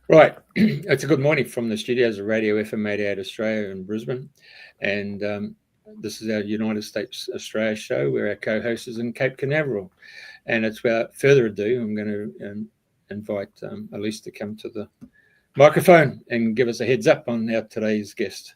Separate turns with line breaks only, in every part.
Right. It's a good morning from the studios of Radio FM 88 Australia in Brisbane. And this is our United States Australia show where our co-host is in Cape Canaveral. And it's without further ado, I'm going to invite Elisa to come to the microphone and give us a heads up on our today's guest.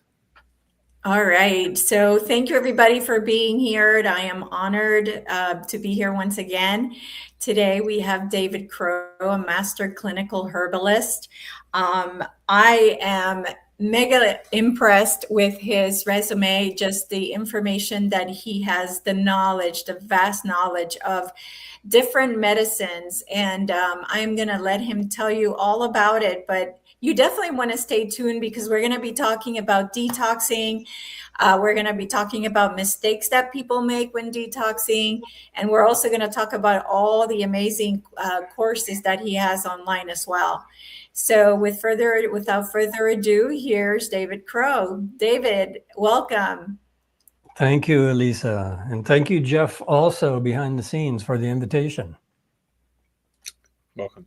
All right. So thank you, everybody, for being here. I am honored to be here once again. Today, we have David Crow, a master clinical herbalist. I am mega impressed with his resume, just the information that he has, the knowledge, the vast knowledge of different medicines. And I'm going to let him tell you all about it. But you definitely want to stay tuned because we're going to be talking about detoxing. We're going to be talking about mistakes that people make when detoxing. And we're also going to talk about all the amazing courses that he has online as well. So without further ado, here's David Crow. David, welcome.
Thank you, Elisa. And thank you, Jeff, also behind the scenes for the invitation.
Welcome.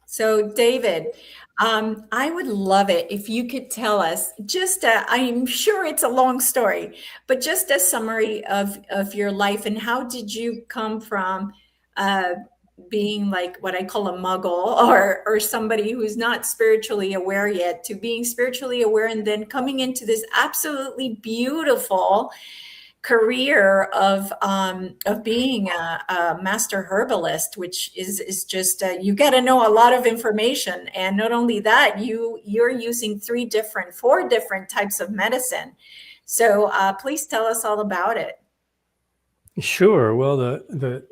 So, David, I would love it if you could tell us just, I'm sure it's a long story, but just a summary of your life and how did you come from being like what I call a muggle or somebody who's not spiritually aware yet to being spiritually aware and then coming into this absolutely beautiful career of being a master herbalist, which is just you got to know a lot of information, and not only that, you're using four different types of medicine. So please tell us all about it.
Sure. Well, the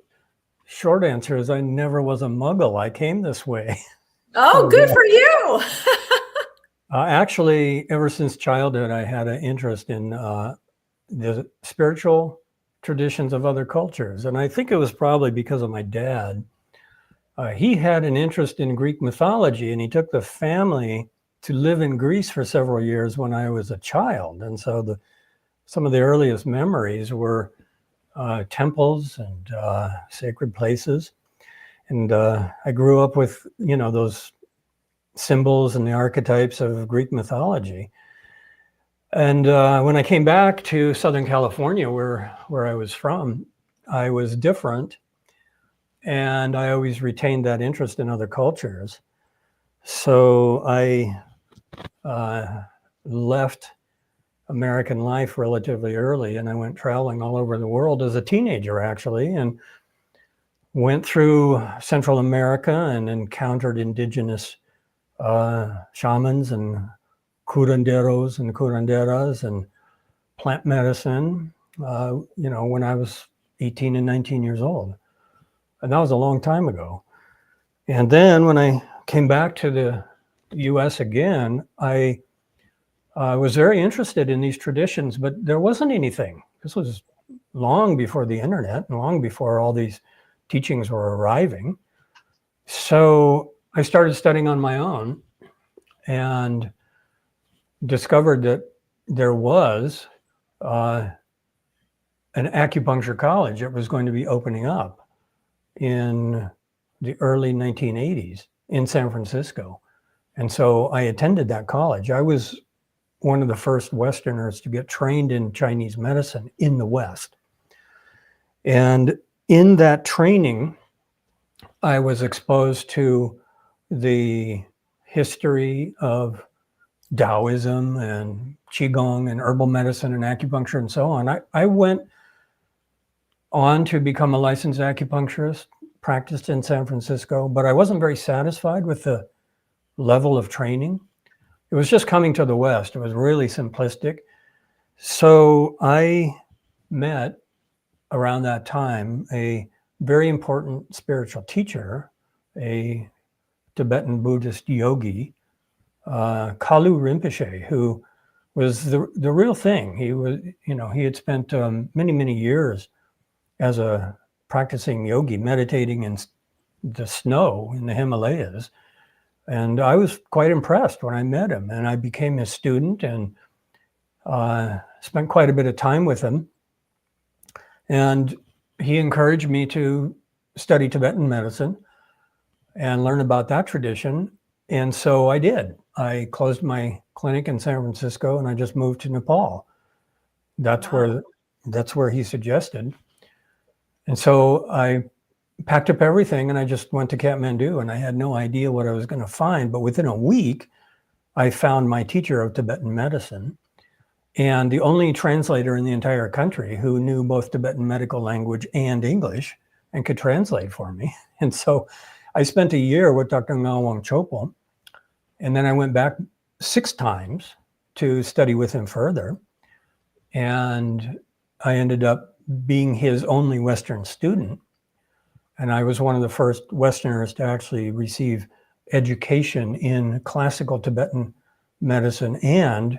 short answer is I never was a muggle. I came this way.
Oh, good for you.
Actually, ever since childhood, I had an interest in the spiritual traditions of other cultures. And I think it was probably because of my dad. He had an interest in Greek mythology, and he took the family to live in Greece for several years when I was a child. And so some of the earliest memories were temples and sacred places. And I grew up with, those symbols and the archetypes of Greek mythology. And when I came back to Southern California, where I was from, I was different. And I always retained that interest in other cultures. So I left American life relatively early, and I went traveling all over the world as a teenager, actually, and went through Central America and encountered indigenous shamans and curanderos and curanderas and plant medicine, when I was 18 and 19 years old. And that was a long time ago. And then when I came back to the US again, I was very interested in these traditions, but there wasn't anything. This was long before the internet and long before all these teachings were arriving. So I started studying on my own and discovered that there was an acupuncture college that was going to be opening up in the early 1980s in San Francisco. And so I attended that college. I was one of the first Westerners to get trained in Chinese medicine in the West. And in that training, I was exposed to the history of Taoism and Qigong and herbal medicine and acupuncture and so on. I went on to become a licensed acupuncturist, practiced in San Francisco, but I wasn't very satisfied with the level of training. It was just coming to the West. It was really simplistic. So I met around that time a very important spiritual teacher, a Tibetan Buddhist yogi, Kalu Rinpoche, who was the real thing. He was, he had spent many, many years as a practicing yogi, meditating in the snow in the Himalayas. And I was quite impressed when I met him, and I became his student and spent quite a bit of time with him. And he encouraged me to study Tibetan medicine and learn about that tradition. And so I did. I closed my clinic in San Francisco and I just moved to Nepal. That's where he suggested. And so I packed up everything and I just went to Kathmandu, and I had no idea what I was going to find. But within a week, I found my teacher of Tibetan medicine and the only translator in the entire country who knew both Tibetan medical language and English and could translate for me. And so I spent a year with Dr. Ngawang Chopal, and then I went back 6 times to study with him further. And I ended up being his only Western student. And I was one of the first Westerners to actually receive education in classical Tibetan medicine and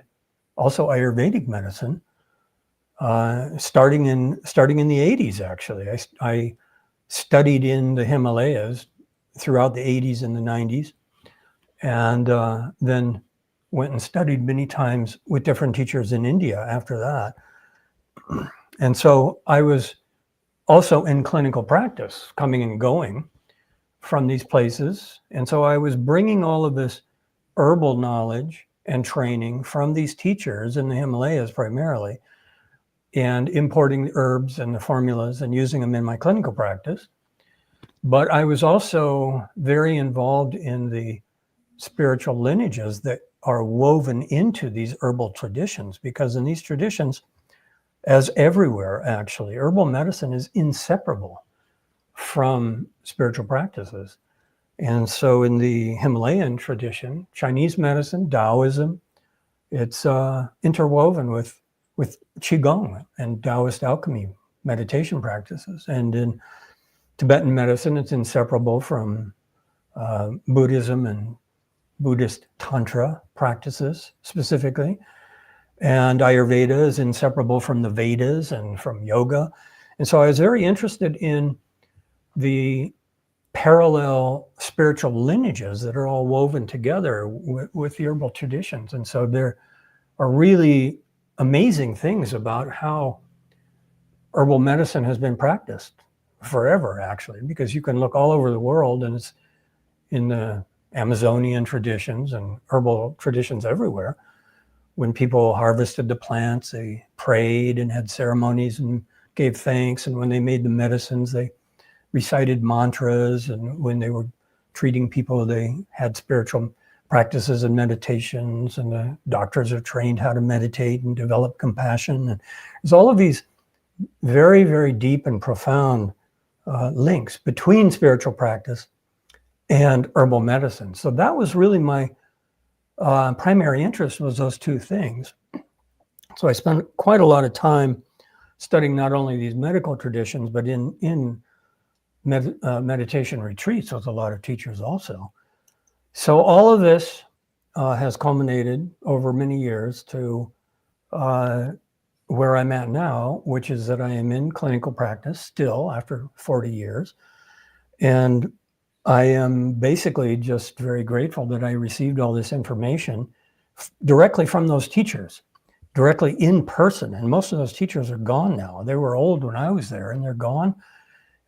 also Ayurvedic medicine, starting in the 80s, actually. I studied in the Himalayas throughout the 80s and the 90s, and then went and studied many times with different teachers in India after that. And so I was also in clinical practice, coming and going from these places. And so I was bringing all of this herbal knowledge and training from these teachers in the Himalayas primarily, and importing the herbs and the formulas and using them in my clinical practice. But I was also very involved in the spiritual lineages that are woven into these herbal traditions, because in these traditions, as everywhere actually, herbal medicine is inseparable from spiritual practices. And so in the Himalayan tradition, Chinese medicine, Taoism, it's interwoven with Qigong and Taoist alchemy meditation practices. And in Tibetan medicine, it's inseparable from Buddhism and Buddhist Tantra practices specifically. And Ayurveda is inseparable from the Vedas and from yoga. And so I was very interested in the parallel spiritual lineages that are all woven together with the herbal traditions. And so there are really amazing things about how herbal medicine has been practiced forever, actually, because you can look all over the world, and it's in the Amazonian traditions and herbal traditions everywhere. When people harvested the plants, they prayed and had ceremonies and gave thanks. And when they made the medicines, they recited mantras. And when they were treating people, they had spiritual practices and meditations. And the doctors are trained how to meditate and develop compassion. And there's all of these very, very deep and profound links between spiritual practice and herbal medicine. So that was really my primary interest, was those two things. So I spent quite a lot of time studying not only these medical traditions, but in meditation retreats with a lot of teachers also. So all of this has culminated over many years to where I'm at now, which is that I am in clinical practice still after 40 years. And I am basically just very grateful that I received all this information directly from those teachers, directly in person. And most of those teachers are gone now. They were old when I was there, and they're gone.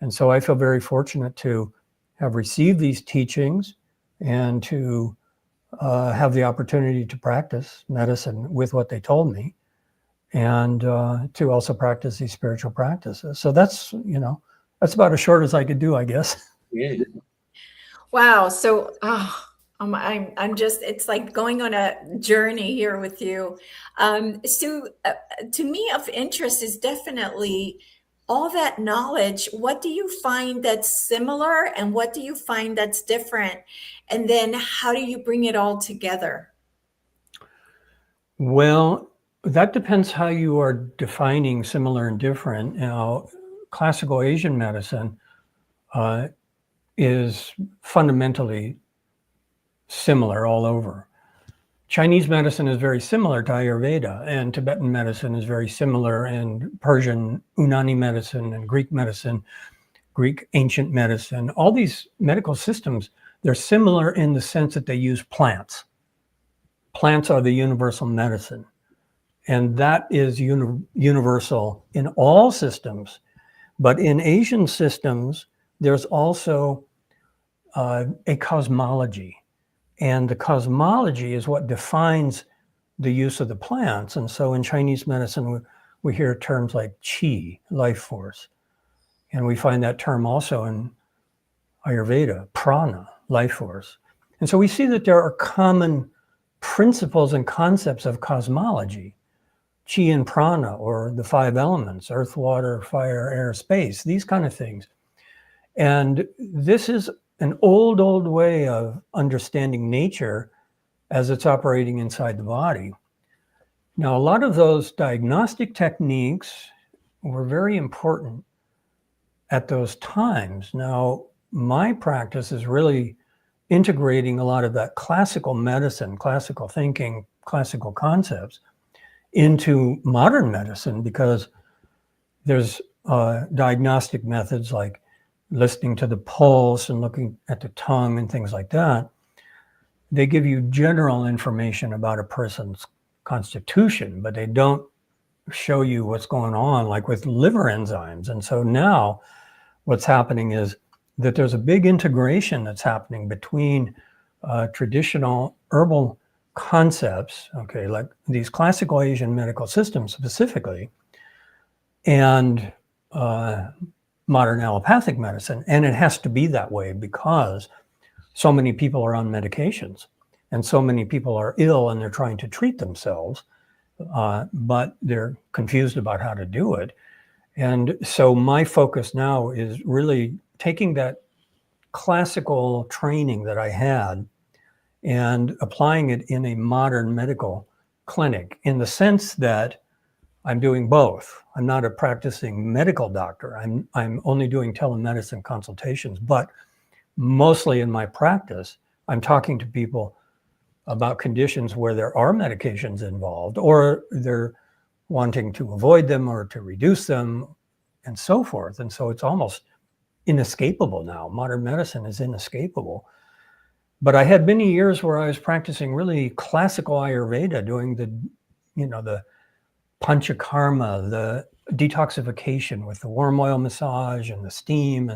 And so I feel very fortunate to have received these teachings and to have the opportunity to practice medicine with what they told me, and to also practice these spiritual practices. So that's, that's about as short as I could do, I guess.
Yeah.
Wow. So I'm just, it's like going on a journey here with you. So to me, of interest is definitely all that knowledge. What do you find that's similar, and what do you find that's different? And then how do you bring it all together?
Well, that depends how you are defining similar and different. Now, classical Asian medicine is fundamentally similar all over. Chinese medicine is very similar to Ayurveda, and Tibetan medicine is very similar, and Persian Unani medicine and Greek medicine, Greek ancient medicine, all these medical systems, they're similar in the sense that they use plants. Plants are the universal medicine, and that is universal in all systems. But in Asian systems, there's also a cosmology. And the cosmology is what defines the use of the plants. And so in Chinese medicine, we hear terms like qi, life force. And we find that term also in Ayurveda, prana, life force. And so we see that there are common principles and concepts of cosmology, qi and prana, or the 5 elements, earth, water, fire, air, space, these kind of things. And this is an old way of understanding nature as it's operating inside the body. Now, a lot of those diagnostic techniques were very important at those times. Now, my practice is really integrating a lot of that classical medicine, classical thinking, classical concepts into modern medicine, because there's diagnostic methods like listening to the pulse and looking at the tongue and things like that. They give you general information about a person's constitution, but they don't show you what's going on, like with liver enzymes. And so now what's happening is that there's a big integration that's happening between traditional herbal concepts, okay, like these classical Asian medical systems specifically, and modern allopathic medicine. And it has to be that way because so many people are on medications and so many people are ill and they're trying to treat themselves, but they're confused about how to do it. And so my focus now is really taking that classical training that I had and applying it in a modern medical clinic, in the sense that I'm doing both. I'm not a practicing medical doctor. I'm only doing telemedicine consultations, but mostly in my practice, I'm talking to people about conditions where there are medications involved, or they're wanting to avoid them or to reduce them, and so forth. And so it's almost inescapable now. Modern medicine is inescapable. But I had many years where I was practicing really classical Ayurveda, doing the panchakarma, the detoxification with the warm oil massage and the steam,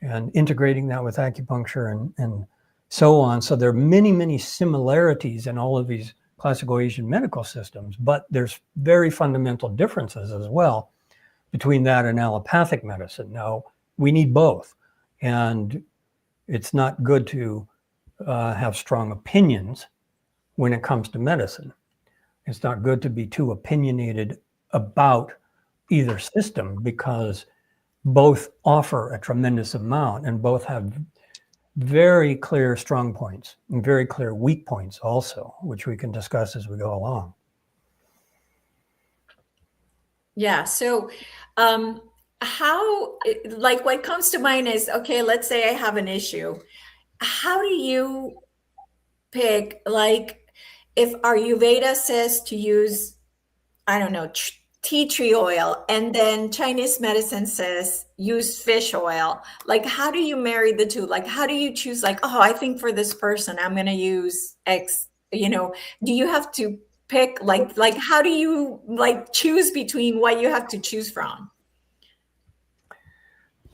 and integrating that with acupuncture and so on. So there are many similarities in all of these classical Asian medical systems, but there's very fundamental differences as well between that and allopathic medicine. Now, we need both. And it's not good to have strong opinions when it comes to medicine. It's not good to be too opinionated about either system, because both offer a tremendous amount and both have very clear strong points and very clear weak points also, which we can discuss as we go along.
Yeah. So how, like, what comes to mind is, okay, let's say I have an issue. How do you pick, like, if Ayurveda says to use, I don't know, tea tree oil, and then Chinese medicine says use fish oil, like, how do you marry the two? Like, how do you choose, like, oh, I think for this person I'm going to use X, do you have to pick, like how do you, like, choose between what you have to choose from?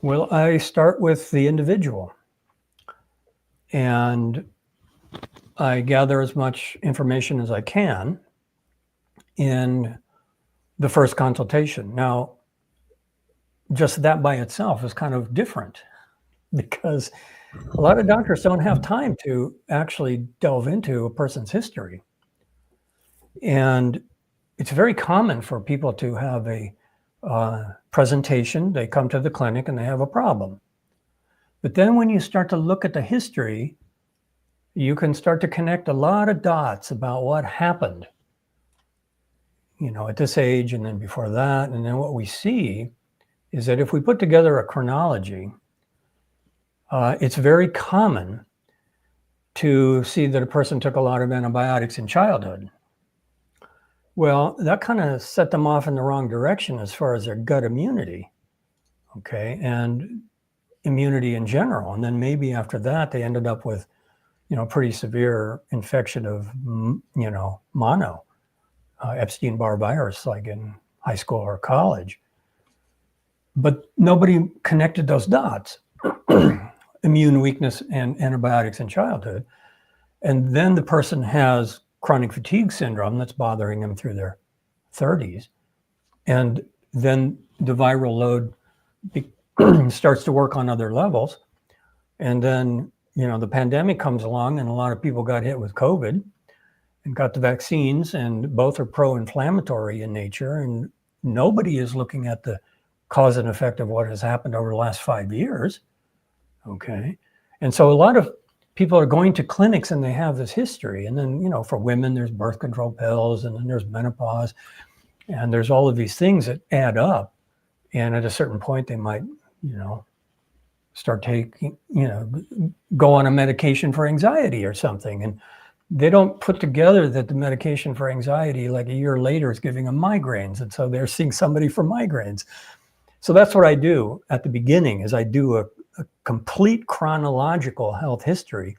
Well, I start with the individual and I gather as much information as I can in the first consultation. Now, just that by itself is kind of different, because a lot of doctors don't have time to actually delve into a person's history. And it's very common for people to have a presentation. They come to the clinic and they have a problem. But then when you start to look at the history, you can start to connect a lot of dots about what happened, at this age and then before that. And then what we see is that if we put together a chronology, it's very common to see that a person took a lot of antibiotics in childhood. Well, that kind of set them off in the wrong direction as far as their gut immunity, okay, and immunity in general. And then maybe after that, they ended up with, pretty severe infection of, mono, Epstein-Barr virus, like in high school or college. But nobody connected those dots. immune weakness and antibiotics in childhood. And then the person has chronic fatigue syndrome that's bothering them through their 30s. And then the viral load starts to work on other levels. And then, the pandemic comes along and a lot of people got hit with COVID and got the vaccines, and both are pro-inflammatory in nature. And nobody is looking at the cause and effect of what has happened over the last 5 years. Okay. And so a lot of people are going to clinics and they have this history. And then, for women, there's birth control pills, and then there's menopause, and there's all of these things that add up. And at a certain point, they might, start taking, go on a medication for anxiety or something. And they don't put together that the medication for anxiety, like a year later, is giving them migraines. And so they're seeing somebody for migraines. So that's what I do at the beginning, is I do a complete chronological health history.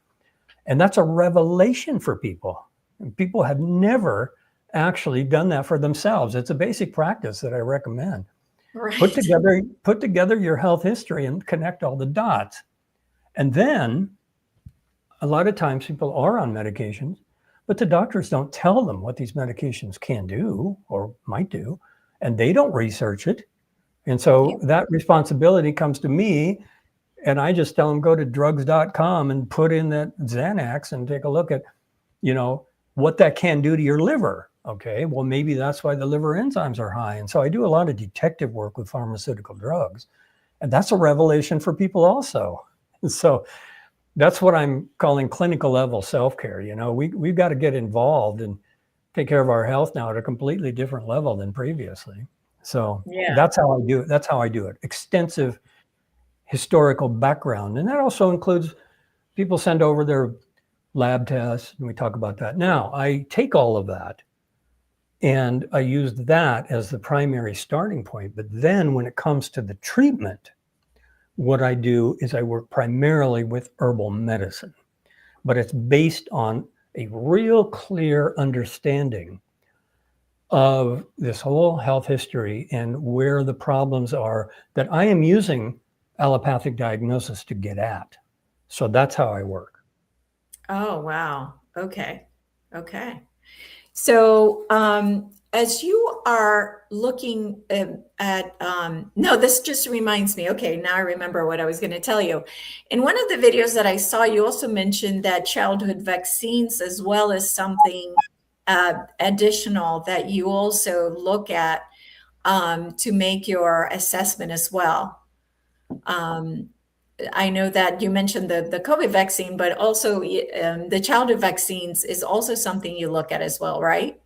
And that's a revelation for people. And people have never actually done that for themselves. It's a basic practice that I recommend.
Right.
Put together your health history and connect all the dots. And then a lot of times people are on medications, but the doctors don't tell them what these medications can do or might do, and they don't research it. And so that responsibility comes to me, and I just tell them, go to drugs.com and put in that Xanax and take a look at, what that can do to your liver. Okay, well, maybe that's why the liver enzymes are high. And so I do a lot of detective work with pharmaceutical drugs, and that's a revelation for people also. And so that's what I'm calling clinical level self-care. We've got to get involved and take care of our health now at a completely different level than previously. So that's how I do it. That's how I do it. Extensive historical background. And that also includes people send over their lab tests, and we talk about that. Now, I take all of that and I use that as the primary starting point. But then when it comes to the treatment, what I do is I work primarily with herbal medicine, but it's based on a real clear understanding of this whole health history and where the problems are that I am using allopathic diagnosis to get at. So that's how I work.
Oh, wow. Okay. So as you are looking at, no, this just reminds me. Okay, now I remember what I was going to tell you. In one of the videos that I saw, you also mentioned that childhood vaccines, as well as something additional that you also look at to make your assessment as well. I know that you mentioned the COVID vaccine, but also the childhood vaccines is also something you look at as well, right?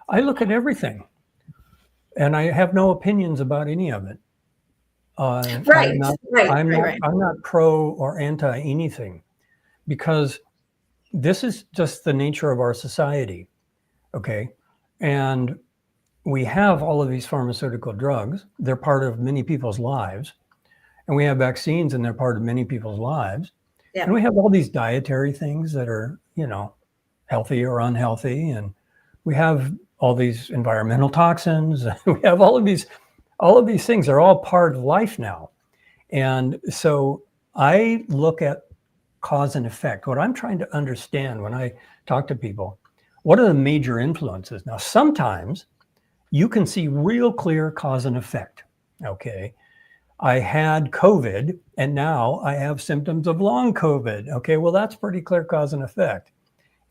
I look at everything, and I have no opinions about any of it.
Right.
I'm not pro or anti anything, because this is just the nature of our society. Okay. And we have all of these pharmaceutical drugs. They're part of many people's lives. And we have vaccines, and they're part of many people's lives. Yeah. And we have all these dietary things that are, healthy or unhealthy. And we have all these environmental toxins. We have all of these things are all part of life now. And so I look at cause and effect. What I'm trying to understand when I talk to people, what are the major influences? Now, sometimes you can see real clear cause and effect. Okay. I had COVID, and now I have symptoms of long COVID. Okay, well, that's pretty clear cause and effect.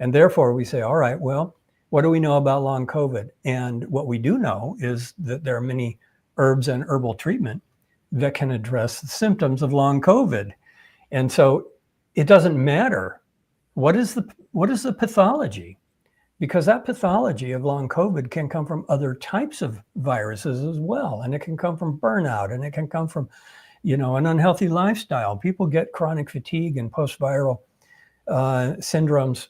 And therefore we say, all right, well, what do we know about long COVID? And what we do know is that there are many herbs and herbal treatment that can address the symptoms of long COVID. And so it doesn't matter what is the pathology, because that pathology of long COVID can come from other types of viruses as well. And it can come from burnout, and it can come from, an unhealthy lifestyle. People get chronic fatigue and post-viral syndromes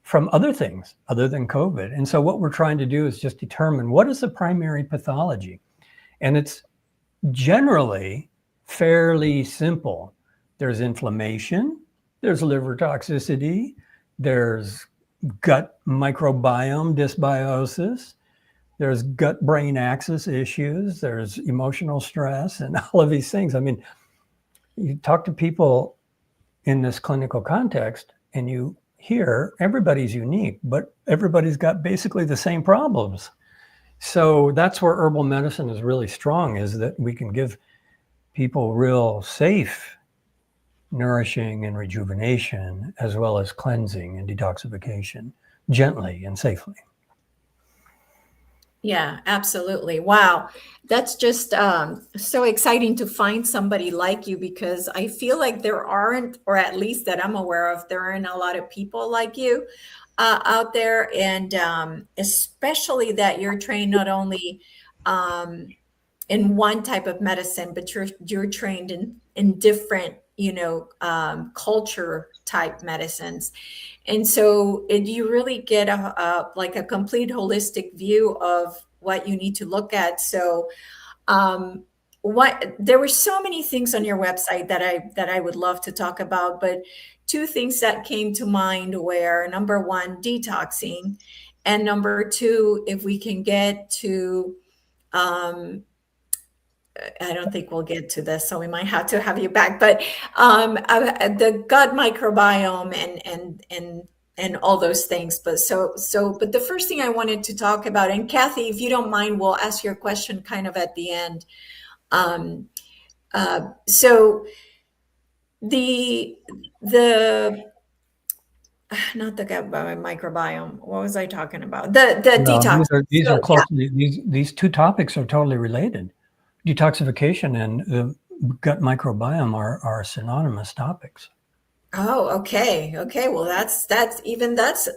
from other things other than COVID. And so what we're trying to do is just determine what is the primary pathology. And it's generally fairly simple. There's inflammation, there's liver toxicity, there's gut microbiome dysbiosis, there's gut-brain axis issues, there's emotional stress, and all of these things. I mean, You talk to people in this clinical context and you hear everybody's unique, but everybody's got basically the same problems. So that's where herbal medicine is really strong, is that we can give people real safe nourishing and rejuvenation, as well as cleansing and detoxification, gently and safely.
Yeah, absolutely. Wow. That's just so exciting to find somebody like you, because I feel like there aren't, or at least that I'm aware of, there aren't a lot of people like you out there. And especially that you're trained not only in one type of medicine, but you're trained in different, culture type medicines. And so you really get like a complete holistic view of what you need to look at. So what there were so many things on your website that I would love to talk about, but two things that came to mind were, number one, detoxing, and number two, if we can get to I don't think we'll get to this, so we might have to have you back. But the gut microbiome and all those things. But but the first thing I wanted to talk about, and Kathy, if you don't mind, we'll ask your question kind of at the end. So the not the gut microbiome. What was I talking about? The detox.
These are closely, these two topics are totally related. Detoxification and the gut microbiome are synonymous topics.
Oh, okay. Okay. Well, that's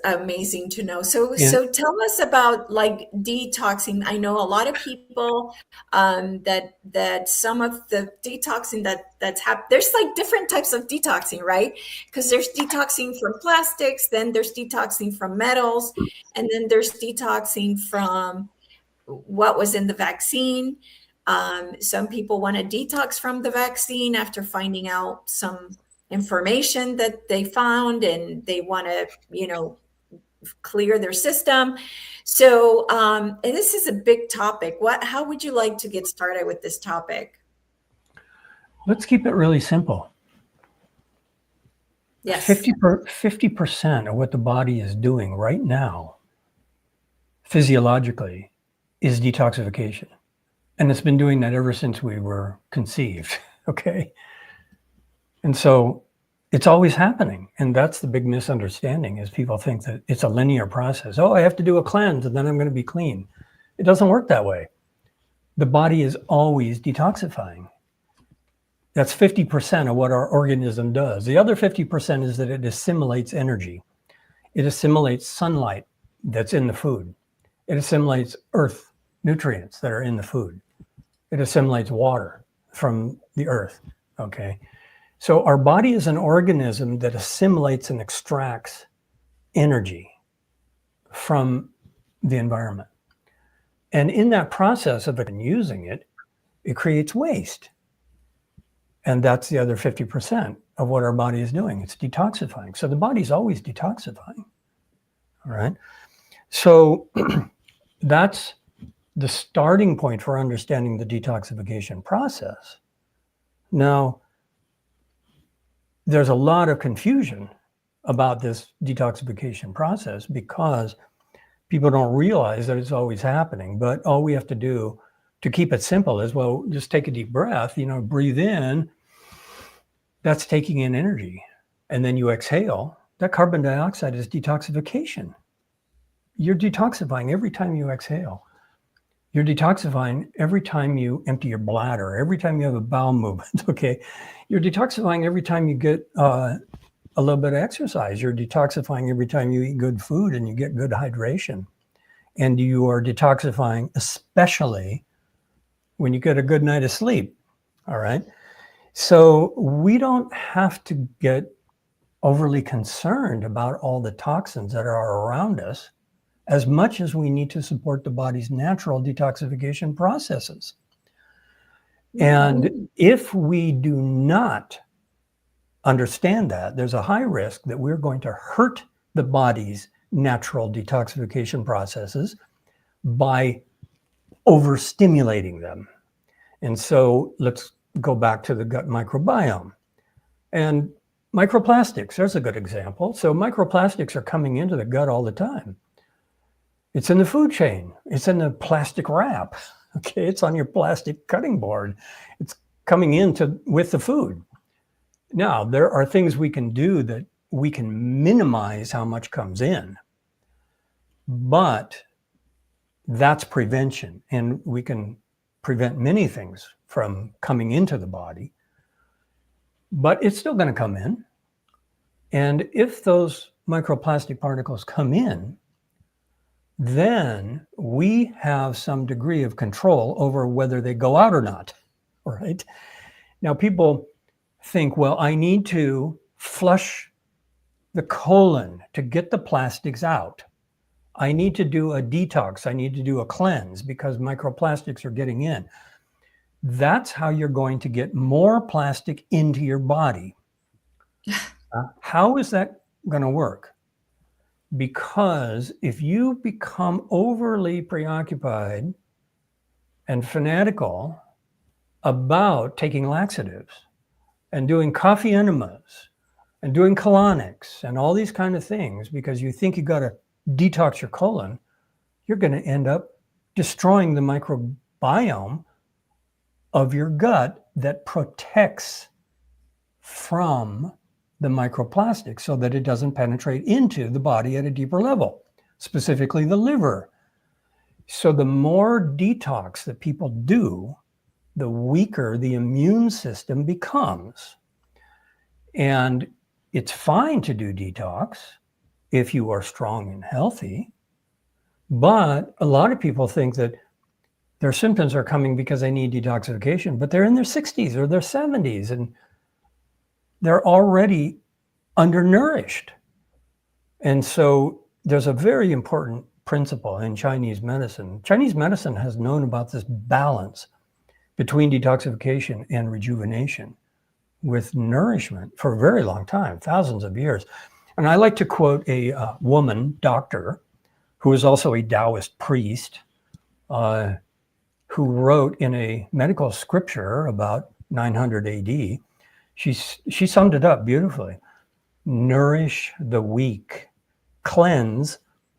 amazing to know. So tell us about like detoxing. I know a lot of people that some of the detoxing that's happened. There's like different types of detoxing, right? Because there's detoxing from plastics, then there's detoxing from metals, and then there's detoxing from what was in the vaccine. Some people want to detox from the vaccine after finding out some information that they found, and they want to, clear their system. So and this is a big topic. How would you like to get started with this topic?
Let's keep it really simple.
Yes.
50% of what the body is doing right now, physiologically, is detoxification. And it's been doing that ever since we were conceived, okay? And so it's always happening. And that's the big misunderstanding, is people think that it's a linear process. Oh, I have to do a cleanse and then I'm going to be clean. It doesn't work that way. The body is always detoxifying. That's 50% of what our organism does. The other 50% is that it assimilates energy. It assimilates sunlight that's in the food. It assimilates earth nutrients that are in the food. It assimilates water from the earth, okay? So our body is an organism that assimilates and extracts energy from the environment. And in that process of using it, it creates waste. And that's the other 50% of what our body is doing. It's detoxifying. So the body's always detoxifying, all right? So that's the starting point for understanding the detoxification process. Now, there's a lot of confusion about this detoxification process because people don't realize that it's always happening. But all we have to do to keep it simple is, well, just take a deep breath, breathe in. That's taking in energy. And then you exhale. That carbon dioxide is detoxification. You're detoxifying every time you exhale. You're detoxifying every time you empty your bladder, every time you have a bowel movement, okay? You're detoxifying every time you get a little bit of exercise. You're detoxifying every time you eat good food and you get good hydration. And you are detoxifying especially when you get a good night of sleep, all right? So we don't have to get overly concerned about all the toxins that are around us, as much as we need to support the body's natural detoxification processes. And if we do not understand that, there's a high risk that we're going to hurt the body's natural detoxification processes by overstimulating them. And so let's go back to the gut microbiome. And microplastics, there's a good example. So microplastics are coming into the gut all the time. It's in the food chain. It's in the plastic wrap. Okay, it's on your plastic cutting board. It's coming into with the food. Now, there are things we can do that we can minimize how much comes in, but that's prevention, and we can prevent many things from coming into the body, but it's still going to come in. And if those microplastic particles come in, then we have some degree of control over whether they go out or not, right? Now, people think, well, I need to flush the colon to get the plastics out. I need to do a detox. I need to do a cleanse because microplastics are getting in. That's how you're going to get more plastic into your body. How is that going to work? Because if you become overly preoccupied and fanatical about taking laxatives and doing coffee enemas and doing colonics and all these kind of things because you think you got to detox your colon, you're going to end up destroying the microbiome of your gut that protects from the microplastics so that it doesn't penetrate into the body at a deeper level, specifically the liver. So the more detox that people do, the weaker the immune system becomes. And it's fine to do detox if you are strong and healthy, but a lot of people think that their symptoms are coming because they need detoxification, but they're in their 60s or their 70s and they're already undernourished. And so there's a very important principle in Chinese medicine. Chinese medicine has known about this balance between detoxification and rejuvenation with nourishment for a very long time, thousands of years. And I like to quote a woman doctor who is also a Taoist priest who wrote in a medical scripture about 900 AD. She summed it up beautifully. Nourish the weak, cleanse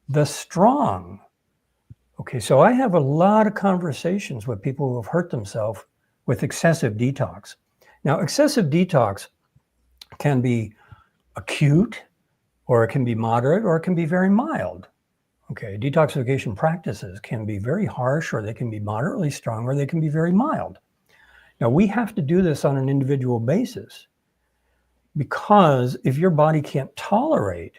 the strong. Okay, so I have a lot of conversations with people who have hurt themselves with excessive detox. Now, excessive detox can be acute, or it can be moderate, or it can be very mild. Okay, detoxification practices can be very harsh, or they can be moderately strong, or they can be very mild. Now, we have to do this on an individual basis because if your body can't tolerate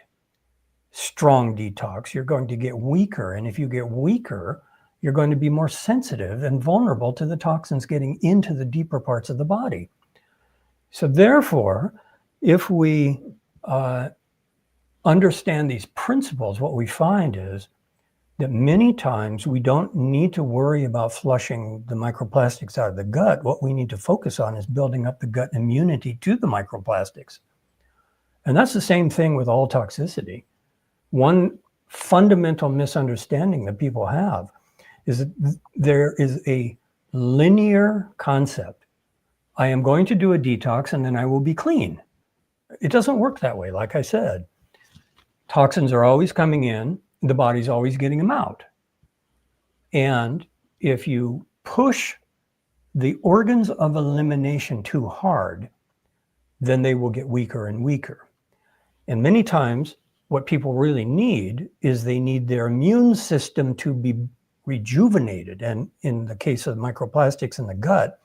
strong detox, you're going to get weaker. And if you get weaker, you're going to be more sensitive and vulnerable to the toxins getting into the deeper parts of the body. So therefore, if we understand these principles, what we find is that many times we don't need to worry about flushing the microplastics out of the gut. What we need to focus on is building up the gut immunity to the microplastics. And that's the same thing with all toxicity. One fundamental misunderstanding that people have is that there is a linear concept. I am going to do a detox and then I will be clean. It doesn't work that way, like I said. Toxins are always coming in, the body's always getting them out. And if you push the organs of elimination too hard, then they will get weaker and weaker. And many times, what people really need is they need their immune system to be rejuvenated. And in the case of microplastics in the gut,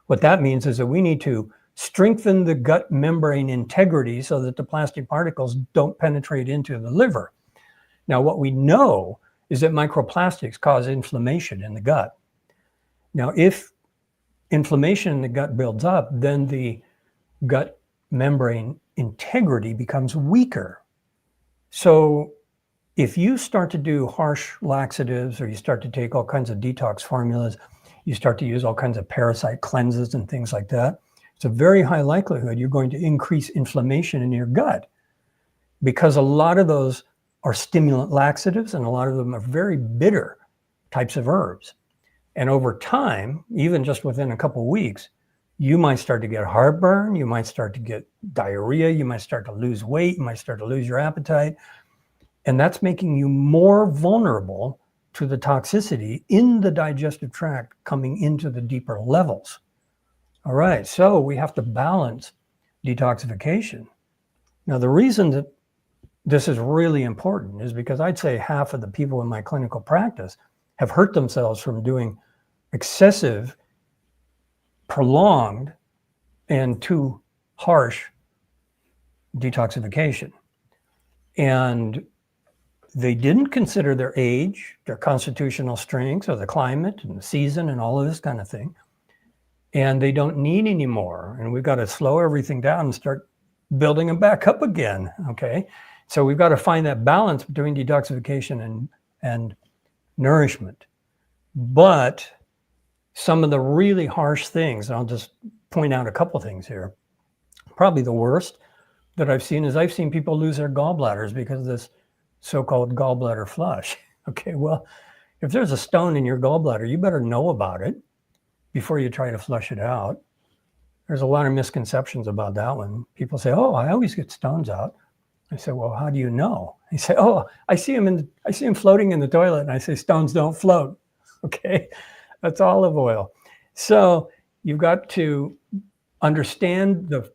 what that means is that we need to strengthen the gut membrane integrity so that the plastic particles don't penetrate into the liver. Now, what we know is that microplastics cause inflammation in the gut. Now, if inflammation in the gut builds up, then the gut membrane integrity becomes weaker. So if you start to do harsh laxatives or you start to take all kinds of detox formulas, you start to use all kinds of parasite cleanses and things like that, it's a very high likelihood you're going to increase inflammation in your gut because a lot of those are stimulant laxatives and a lot of them are very bitter types of herbs. And over time, even just within a couple of weeks, you might start to get heartburn, you might start to get diarrhea, you might start to lose weight, you might start to lose your appetite. And that's making you more vulnerable to the toxicity in the digestive tract coming into the deeper levels. All right, so we have to balance detoxification. Now, the reason that this is really important is because I'd say half of the people in my clinical practice have hurt themselves from doing excessive, prolonged, and too harsh detoxification. And they didn't consider their age, their constitutional strengths, or the climate and the season and all of this kind of thing. And they don't need any more. And we've got to slow everything down and start building them back up again. Okay. So we've got to find that balance between detoxification and nourishment. But some of the really harsh things, and I'll just point out a couple things here. Probably the worst that I've seen is I've seen people lose their gallbladders because of this so-called gallbladder flush. Okay, well, if there's a stone in your gallbladder, you better know about it before you try to flush it out. There's a lot of misconceptions about that one. People say, oh, I always get stones out. I say, well, how do you know? They say, oh, I see them floating in the toilet. And I say, stones don't float. Okay, that's olive oil. So you've got to understand the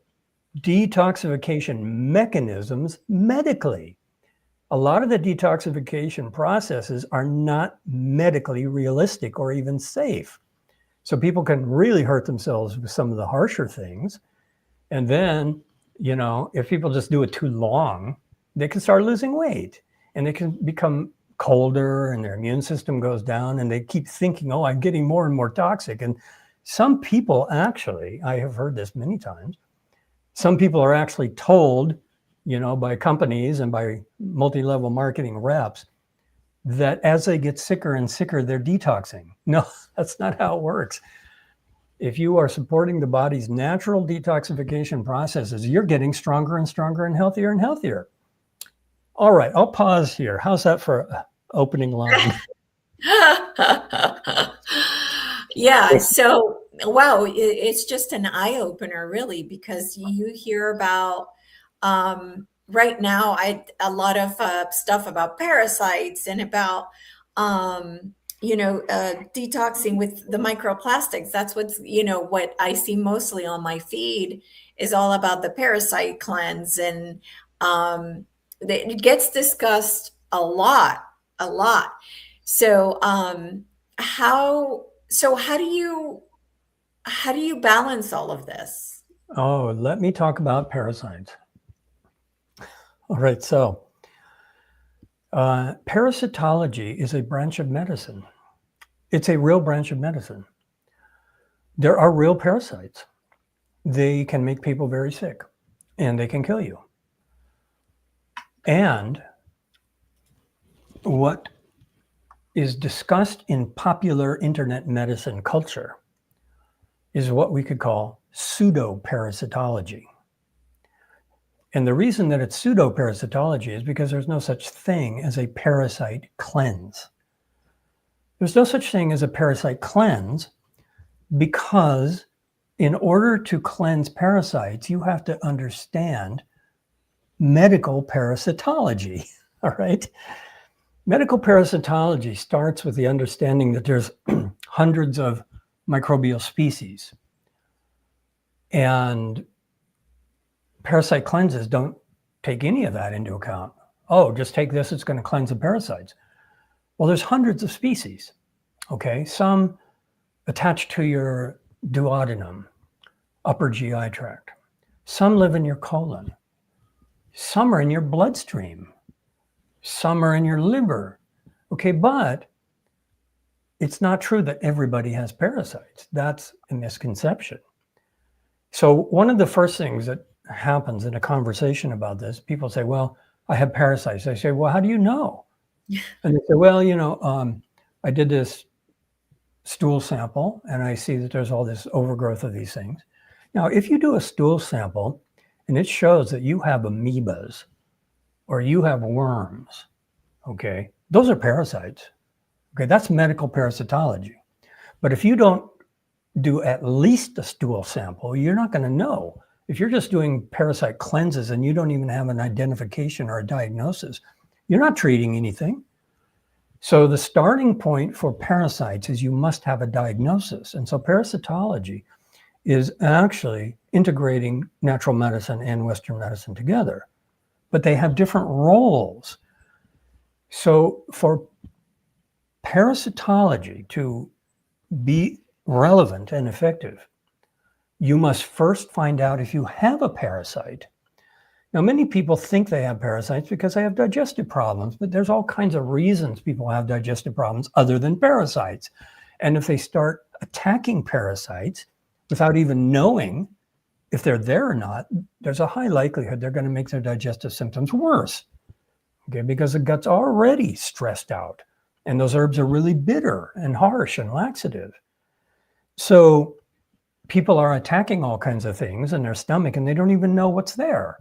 detoxification mechanisms medically. A lot of the detoxification processes are not medically realistic or even safe. So people can really hurt themselves with some of the harsher things. And then, you know, if people just do it too long, they can start losing weight and they can become colder and their immune system goes down and they keep thinking, oh, I'm getting more and more toxic. And some people actually, I have heard this many times, some people are actually told, you know, by companies and by multi-level marketing reps that as they get sicker and sicker, they're detoxing. No, that's not how it works. If you are supporting the body's natural detoxification processes, you're getting stronger and stronger and healthier. All right, I'll pause here. How's that for an opening line?
Yeah, so wow, it's just an eye-opener really, because you hear about right now a lot of stuff about parasites and about detoxing with the microplastics. That's what's, what I see mostly on my feed is all about the parasite cleanse, and it gets discussed a lot. So how do you balance all of this?
Oh, let me talk about parasites. All right, so parasitology is a branch of medicine. It's a real branch of medicine. There are real parasites. They can make people very sick and they can kill you. And what is discussed in popular internet medicine culture is what we could call pseudoparasitology. And the reason that it's pseudoparasitology is because there's no such thing as a parasite cleanse. There's no such thing as a parasite cleanse because in order to cleanse parasites, you have to understand medical parasitology, all right? Medical parasitology starts with the understanding that there's hundreds of microbial species. And parasite cleanses don't take any of that into account. Oh, just take this, it's going to cleanse the parasites. Well, there's hundreds of species, okay? Some attach to your duodenum, upper GI tract. Some live in your colon. Some are in your bloodstream. Some are in your liver. Okay, but it's not true that everybody has parasites. That's a misconception. So one of the first things that happens in a conversation about this, people say, well, I have parasites. I say, well, how do you know? And they say, well, I did this stool sample and I see that there's all this overgrowth of these things. Now, if you do a stool sample and it shows that you have amoebas or you have worms, okay, those are parasites. Okay, that's medical parasitology. But if you don't do at least a stool sample. You're not going to know. If you're just doing parasite cleanses and you don't even have an identification or a diagnosis, you're not treating anything. So the starting point for parasites is you must have a diagnosis. And so parasitology is actually integrating natural medicine and Western medicine together, but they have different roles. So for parasitology to be relevant and effective, you must first find out if you have a parasite. Now, many people think they have parasites because they have digestive problems, but there's all kinds of reasons people have digestive problems other than parasites. And if they start attacking parasites without even knowing if they're there or not, there's a high likelihood they're going to make their digestive symptoms worse, okay, because the gut's already stressed out. And those herbs are really bitter and harsh and laxative. So people are attacking all kinds of things in their stomach and they don't even know what's there.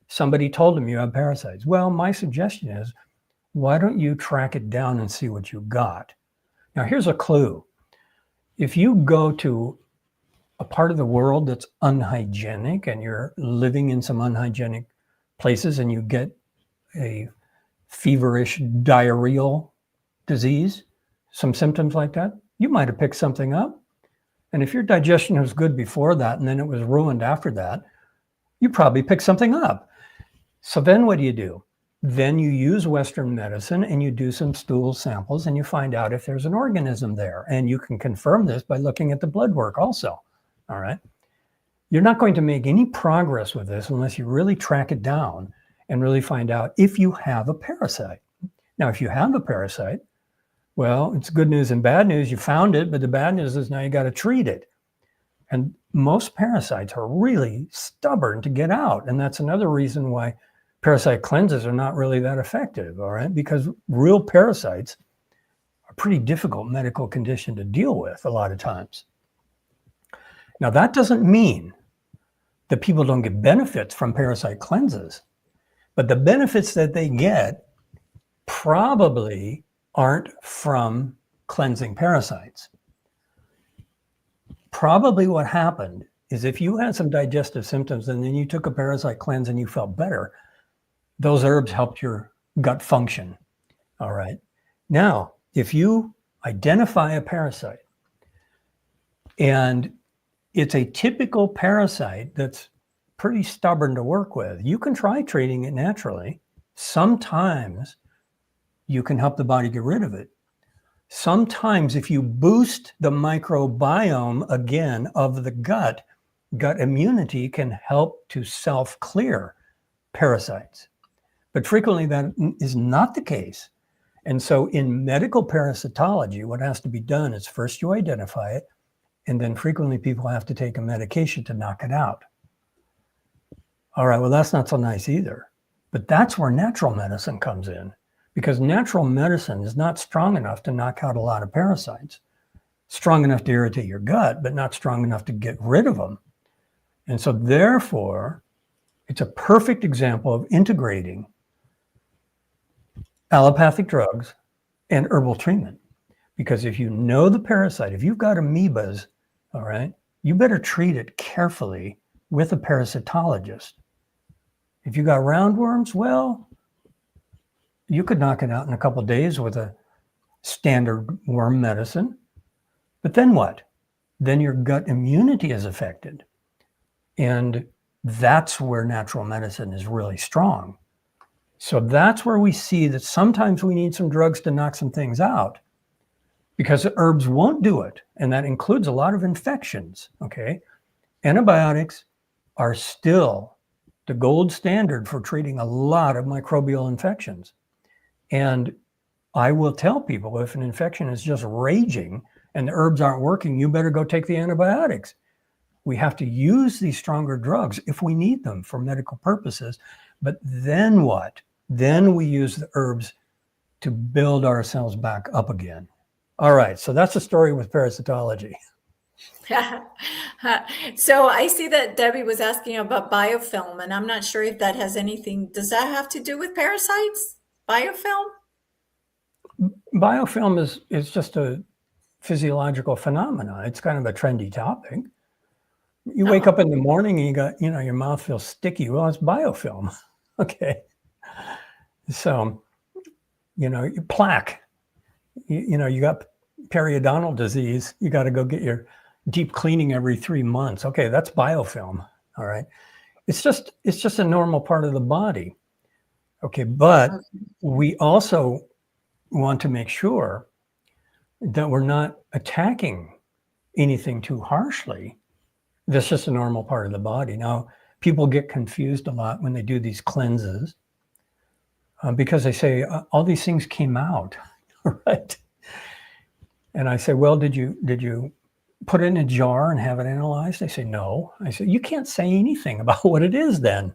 Somebody told them you have parasites. Well, my suggestion is, why don't you track it down and see what you got? Now, here's a clue. If you go to a part of the world that's unhygienic and you're living in some unhygienic places and you get a feverish diarrheal disease, some symptoms like that, you might have picked something up. And if your digestion was good before that and then it was ruined after that, you probably picked something up. So then what do? Then you use Western medicine and you do some stool samples and you find out if there's an organism there. And you can confirm this by looking at the blood work also. All right. You're not going to make any progress with this unless you really track it down and really find out if you have a parasite. Now, if you have a parasite, well, it's good news and bad news. You found it, but the bad news is now you got to treat it. And most parasites are really stubborn to get out. And that's another reason why parasite cleanses are not really that effective, all right? Because real parasites are a pretty difficult medical condition to deal with a lot of times. Now, that doesn't mean that people don't get benefits from parasite cleanses, but the benefits that they get probably aren't from cleansing parasites. Probably what happened is if you had some digestive symptoms and then you took a parasite cleanse and you felt better, those herbs helped your gut function. All right. Now, if you identify a parasite and it's a typical parasite that's pretty stubborn to work with, you can try treating it naturally. Sometimes you can help the body get rid of it. Sometimes if you boost the microbiome again of the gut immunity can help to self-clear parasites. But frequently that is not the case. And so in medical parasitology, what has to be done is first you identify it, and then frequently people have to take a medication to knock it out. All right, well, that's not so nice either. But that's where natural medicine comes in, because natural medicine is not strong enough to knock out a lot of parasites. Strong enough to irritate your gut, but not strong enough to get rid of them. And so therefore, it's a perfect example of integrating allopathic drugs and herbal treatment. Because if you know the parasite, if you've got amoebas, all right, you better treat it carefully with a parasitologist. If you got roundworms, well, you could knock it out in a couple of days with a standard worm medicine. But then what? Then your gut immunity is affected. And that's where natural medicine is really strong. So that's where we see that sometimes we need some drugs to knock some things out because the herbs won't do it. And that includes a lot of infections, okay? Antibiotics are still the gold standard for treating a lot of microbial infections. And I will tell people if an infection is just raging and the herbs aren't working, you better go take the antibiotics. We have to use these stronger drugs if we need them for medical purposes. But then what? Then we use the herbs to build ourselves back up again. All right, so that's the story with parasitology.
So I see that Debbie was asking about biofilm, and I'm not sure if that has anything. Does that have to do with parasites? Biofilm?
Biofilm is just a physiological phenomena. It's kind of a trendy topic. You
Oh.
wake up in the morning and you got, your mouth feels sticky. Well, it's biofilm. Okay. So, your plaque, you got periodontal disease. You got to go get your deep cleaning every 3 months. Okay. That's biofilm. All right. It's just a normal part of the body. Okay. But we also want to make sure that we're not attacking anything too harshly. That's just a normal part of the body. Now, people get confused a lot when they do these cleanses because they say all these things came out, right? And I say, well, did you put it in a jar and have it analyzed? They say, no. I say, you can't say anything about what it is then.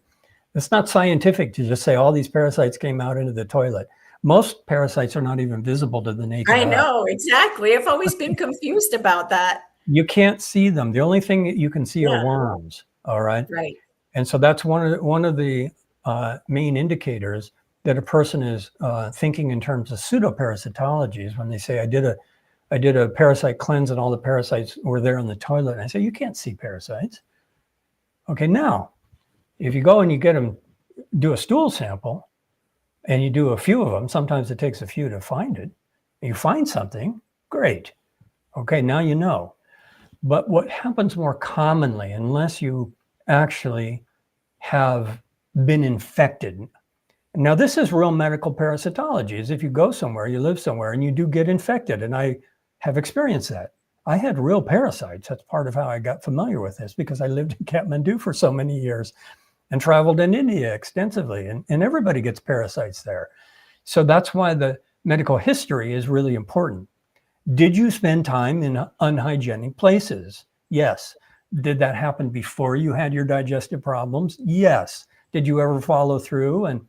It's not scientific to just say all these parasites came out into the toilet. Most parasites are not even visible to the naked eye.
I know, exactly. I've always been confused about that.
You can't see them. The only thing that you can see are worms. All right.
Right.
And so that's one of the main indicators that a person is thinking in terms of pseudoparasitology is when they say, I did a parasite cleanse and all the parasites were there in the toilet. And I say, you can't see parasites. Okay. Now, if you go and you get them, do a stool sample and you do a few of them, sometimes it takes a few to find it. You find something, great. Okay. Now you know. But what happens more commonly, unless you actually have been infected. Now, this is real medical parasitology, is if you go somewhere, you live somewhere, and you do get infected. And I have experienced that. I had real parasites. That's part of how I got familiar with this, because I lived in Kathmandu for so many years and traveled in India extensively. And everybody gets parasites there. So that's why the medical history is really important. Did you spend time in unhygienic places? Yes. Did that happen before you had your digestive problems? Yes. Did you ever follow through and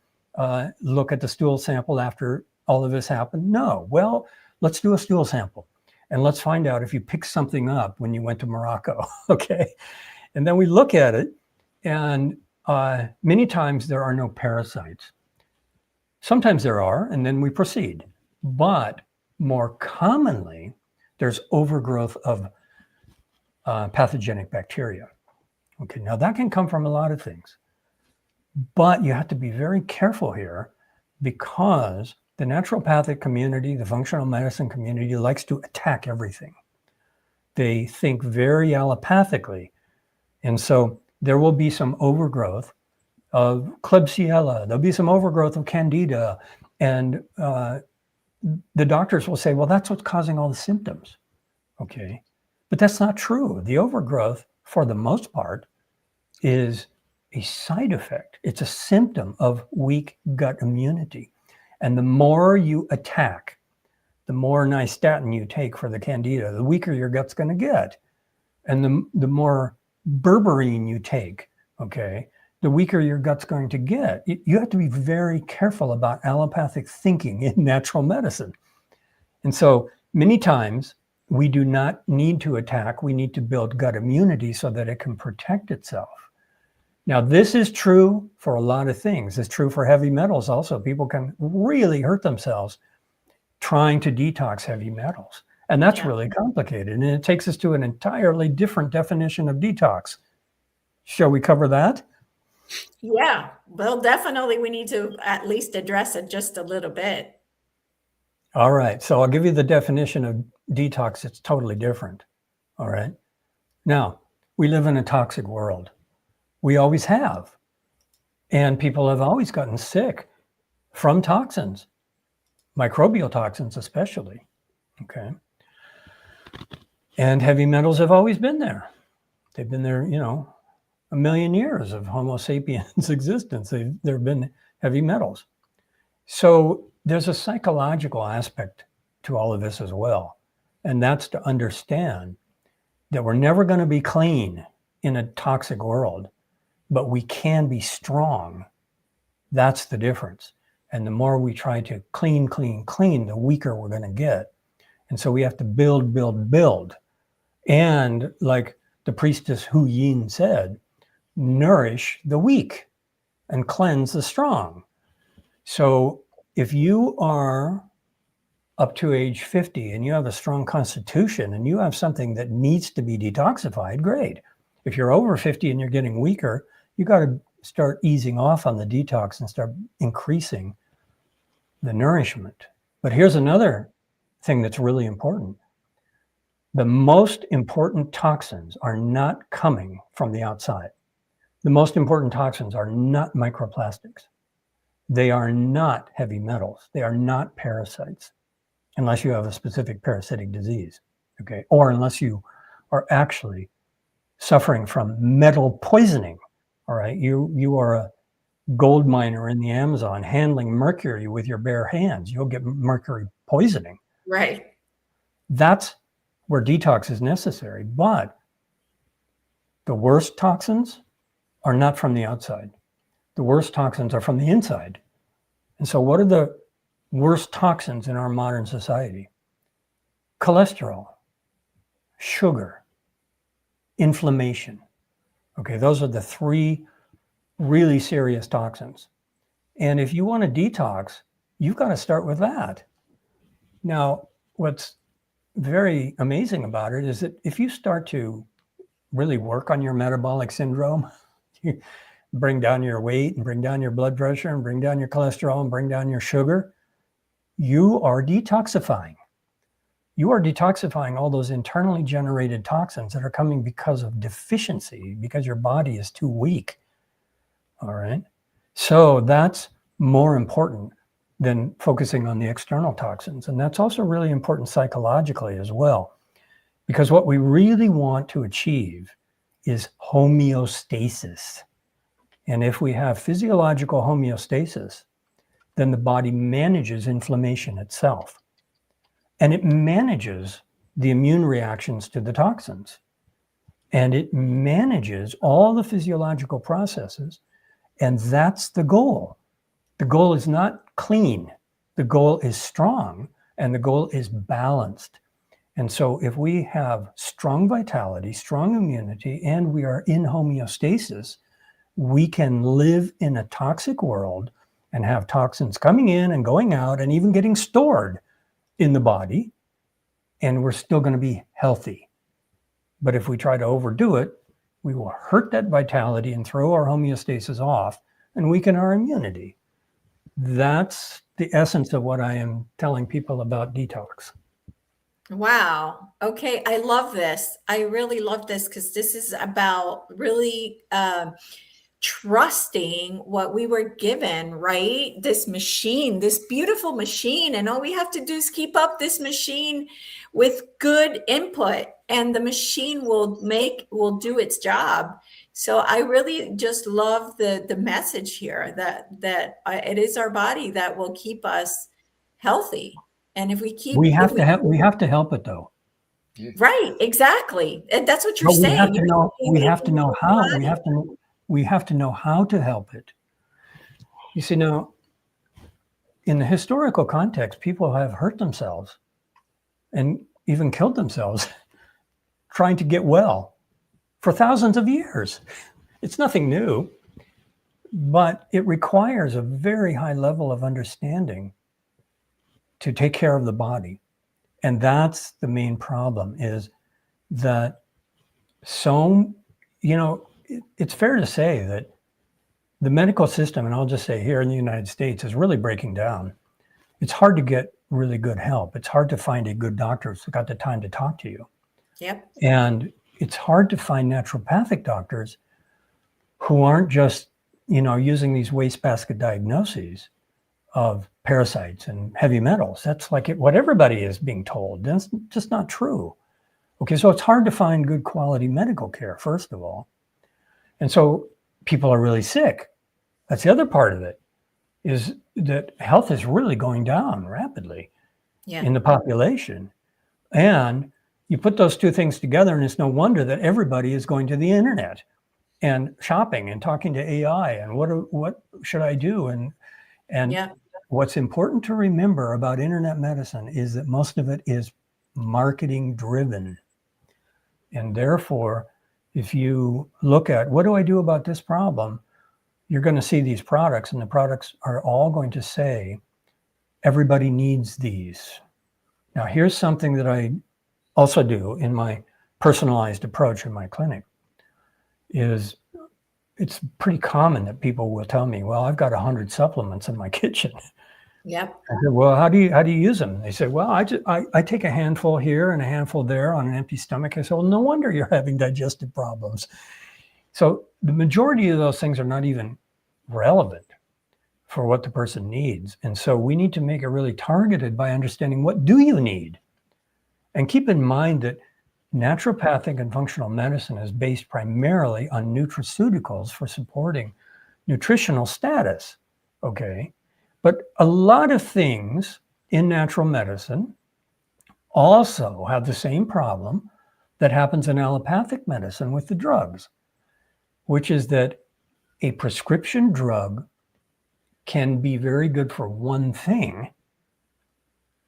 look at the stool sample after all of this happened? No. Well, let's do a stool sample and let's find out if you picked something up when you went to Morocco. Okay. And then we look at it, and many times there are no parasites. Sometimes there are, and then we proceed. But more commonly, there's overgrowth of pathogenic bacteria. Okay, now that can come from a lot of things, but you have to be very careful here, because the naturopathic community, the functional medicine community, likes to attack everything. They think very allopathically. And so there will be some overgrowth of Klebsiella, there'll be some overgrowth of Candida, and the doctors will say, well, that's what's causing all the symptoms. Okay. But that's not true. The overgrowth, for the most part, is a side effect. It's a symptom of weak gut immunity. And the more you attack, the more nystatin you take for the Candida, the weaker your gut's going to get. And the more berberine you take, okay, the weaker your gut's going to get. You have to be very careful about allopathic thinking in natural medicine. And so many times we do not need to attack. We need to build gut immunity so that it can protect itself. Now, this is true for a lot of things. It's true for heavy metals also. People can really hurt themselves trying to detox heavy metals. And that's really complicated. And it takes us to an entirely different definition of detox. Shall we cover that?
Yeah, well, definitely we need to at least address it just a little bit.
All right. So I'll give you the definition of detox. It's totally different. All right. Now, we live in a toxic world. We always have. And people have always gotten sick from toxins, microbial toxins especially. Okay. And heavy metals have always been there. They've been there, a million years of Homo sapiens existence. There have been heavy metals. So there's a psychological aspect to all of this as well. And that's to understand that we're never going to be clean in a toxic world, but we can be strong. That's the difference. And the more we try to clean, the weaker we're going to get. And so we have to build. And like the priestess Hu Yin said, nourish the weak and cleanse the strong. So if you are up to age 50 and you have a strong constitution and you have something that needs to be detoxified, great. If you're over 50 and you're getting weaker, you got to start easing off on the detox and start increasing the nourishment. But here's another thing that's really important. The most important toxins are not coming from the outside. The most important toxins are not microplastics. They are not heavy metals. They are not parasites, unless you have a specific parasitic disease, okay? Or unless you are actually suffering from metal poisoning, all right? You are a gold miner in the Amazon handling mercury with your bare hands. You'll get mercury poisoning.
Right.
That's where detox is necessary. But the worst toxins are not from the outside. The worst toxins are from the inside. And so what are the worst toxins in our modern society? Cholesterol, sugar, inflammation. Okay, those are the three really serious toxins. And if you want to detox, you've got to start with that. Now, what's very amazing about it is that if you start to really work on your metabolic syndrome, you bring down your weight and bring down your blood pressure and bring down your cholesterol and bring down your sugar, you are detoxifying. You are detoxifying all those internally generated toxins that are coming because of deficiency, because your body is too weak. All right. So that's more important than focusing on the external toxins. And that's also really important psychologically as well, because what we really want to achieve is homeostasis. And if we have physiological homeostasis, then the body manages inflammation itself. And it manages the immune reactions to the toxins. And it manages all the physiological processes. And that's the goal. The goal is not clean. The goal is strong. And the goal is balanced. And so if we have strong vitality, strong immunity, and we are in homeostasis, we can live in a toxic world and have toxins coming in and going out and even getting stored in the body, and we're still going to be healthy. But if we try to overdo it, we will hurt that vitality and throw our homeostasis off and weaken our immunity. That's the essence of what I am telling people about detox.
Wow. Okay. I love this. I really love this because this is about really trusting what we were given, right? This machine, this beautiful machine. And all we have to do is keep up this machine with good input and the machine will do its job. So I really just love the message here that it is our body that will keep us healthy. And if we keep,
we have to help it though.
Right, exactly. And that's what you're
But
saying.
We have to know how. We have to know how to help it. You see, now, in the historical context, people have hurt themselves and even killed themselves trying to get well for thousands of years. It's nothing new, but it requires a very high level of understanding to take care of the body. And that's the main problem, is that it's fair to say that the medical system, and I'll just say here in the United States, is really breaking down. It's hard to get really good help. It's hard to find a good doctor who's got the time to talk to you.
Yep.
And it's hard to find naturopathic doctors who aren't just, using these wastebasket diagnoses of parasites and heavy metals. That's like what everybody is being told. That's just not true. Okay, so it's hard to find good quality medical care, first of all. And so people are really sick. That's the other part of it, is that health is really going down rapidly in the population. And you put those two things together, and it's no wonder that everybody is going to the internet and shopping and talking to AI and what should I do? And what's important to remember about internet medicine is that most of it is marketing driven. And therefore, if you look at what do I do about this problem, you're going to see these products, and the products are all going to say, everybody needs these. Now, here's something that I also do in my personalized approach in my clinic is it's pretty common that people will tell me, well, I've got 100 supplements in my kitchen.
Yep.
I said, well, how do you use them? They say, well, I take a handful here and a handful there on an empty stomach. I said, well, no wonder you're having digestive problems. So the majority of those things are not even relevant for what the person needs. And so we need to make it really targeted by understanding what do you need? And keep in mind that naturopathic and functional medicine is based primarily on nutraceuticals for supporting nutritional status, okay? But a lot of things in natural medicine also have the same problem that happens in allopathic medicine with the drugs, which is that a prescription drug can be very good for one thing,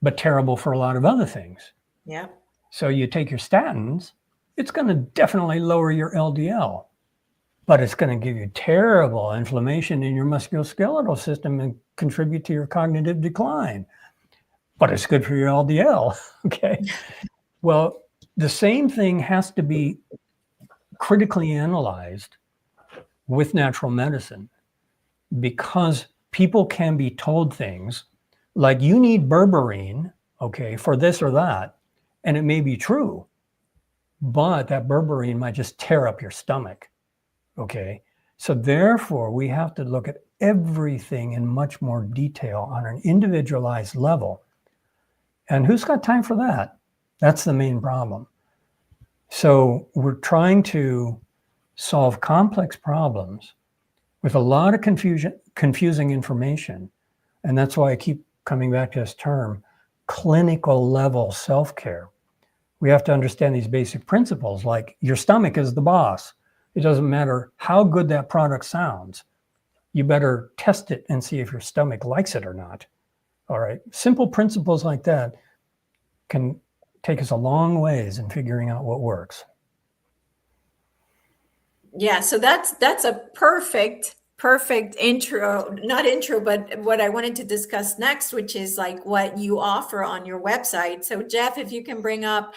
but terrible for a lot of other things.
Yeah.
So you take your statins, it's going to definitely lower your LDL, but it's going to give you terrible inflammation in your musculoskeletal system and contribute to your cognitive decline. But it's good for your LDL, okay? Well, the same thing has to be critically analyzed with natural medicine, because people can be told things like you need berberine, okay, for this or that. And it may be true, but that berberine might just tear up your stomach, okay? So therefore, we have to look at everything in much more detail on an individualized level. And who's got time for that? That's the main problem. So we're trying to solve complex problems with a lot of confusing information. And that's why I keep coming back to this term, clinical level self-care. We have to understand these basic principles, like your stomach is the boss. It doesn't matter how good that product sounds. You better test it and see if your stomach likes it or not. All right. Simple principles like that can take us a long ways in figuring out what works.
Yeah, so that's a perfect intro, not intro, but what I wanted to discuss next, which is like what you offer on your website. So Jeff, if you can bring up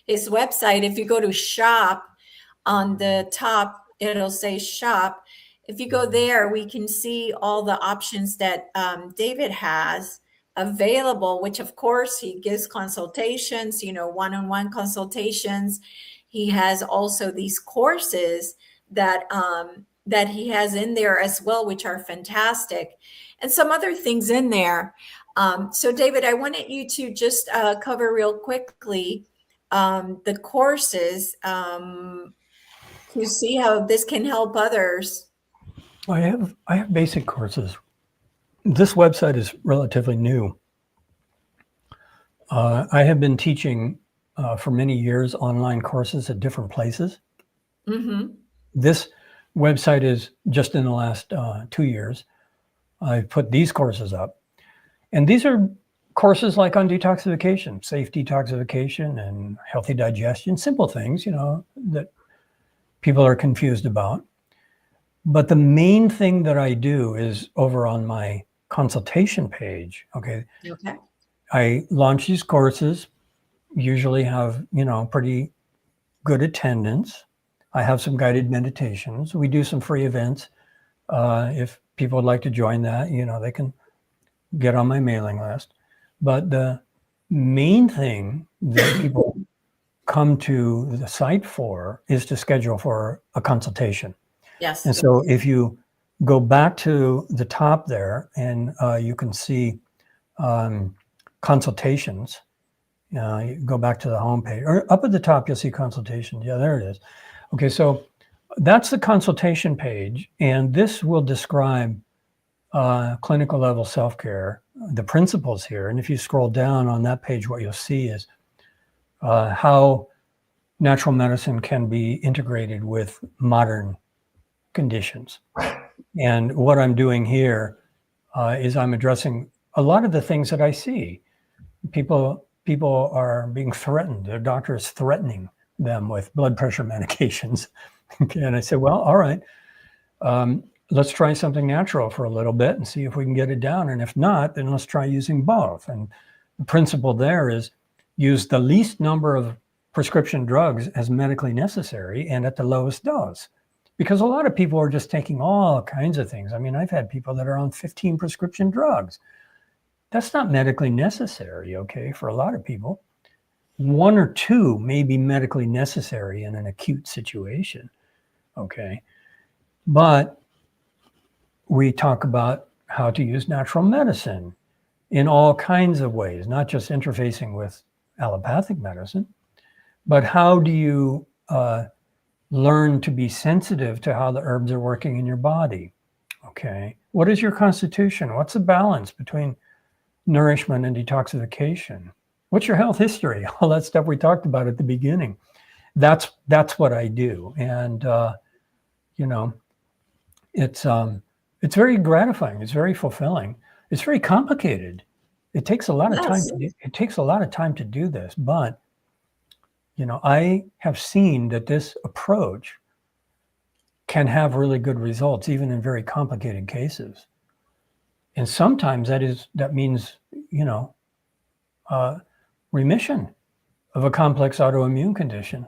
his website, if you go to shop on the top, it'll say shop. If you go there, we can see all the options that David has available, which of course he gives consultations, one-on-one consultations. He has also these courses that that he has in there as well, which are fantastic, and some other things in there. So David, I wanted you to just cover real quickly the courses to see how this can help others.
I have basic courses. This website is relatively new. I have been teaching for many years online courses at different places.
Mm-hmm.
This website is just in the last 2 years. I've put these courses up. And these are courses like on detoxification, safe detoxification and healthy digestion, simple things, that people are confused about. But the main thing that I do is over on my consultation page, okay?
Okay.
I launch these courses, usually have, pretty good attendance. I have some guided meditations. We do some free events. If people would like to join that, they can get on my mailing list. But the main thing that people come to the site for is to schedule for a consultation.
Yes.
And so if you go back to the top there and you can see consultations, you go back to the homepage, or up at the top, you'll see consultations. Yeah, there it is. Okay, so that's the consultation page, and this will describe clinical level self-care, the principles here. And if you scroll down on that page, what you'll see is how natural medicine can be integrated with modern conditions. And what I'm doing here is I'm addressing a lot of the things that I see. People are being threatened. Their doctor is threatening them with blood pressure medications. Okay, and I said, well, all right, let's try something natural for a little bit and see if we can get it down. And if not, then let's try using both. And the principle there is use the least number of prescription drugs as medically necessary and at the lowest dose. Because a lot of people are just taking all kinds of things. I mean, I've had people that are on 15 prescription drugs. That's not medically necessary, okay, for a lot of people. 1 or 2 may be medically necessary in an acute situation, okay? But we talk about how to use natural medicine in all kinds of ways, not just interfacing with allopathic medicine, but how do you learn to be sensitive to how the herbs are working in your body, okay? What is your constitution? What's the balance between nourishment and detoxification? What's your health history? All that stuff we talked about at the beginning. That's what I do. And, you know, it's very gratifying. It's very fulfilling. It's very complicated. It takes a lot of time. It takes a lot of time to do this, but you know, I have seen that this approach can have really good results, even in very complicated cases. And sometimes that means, you know, remission of a complex autoimmune condition,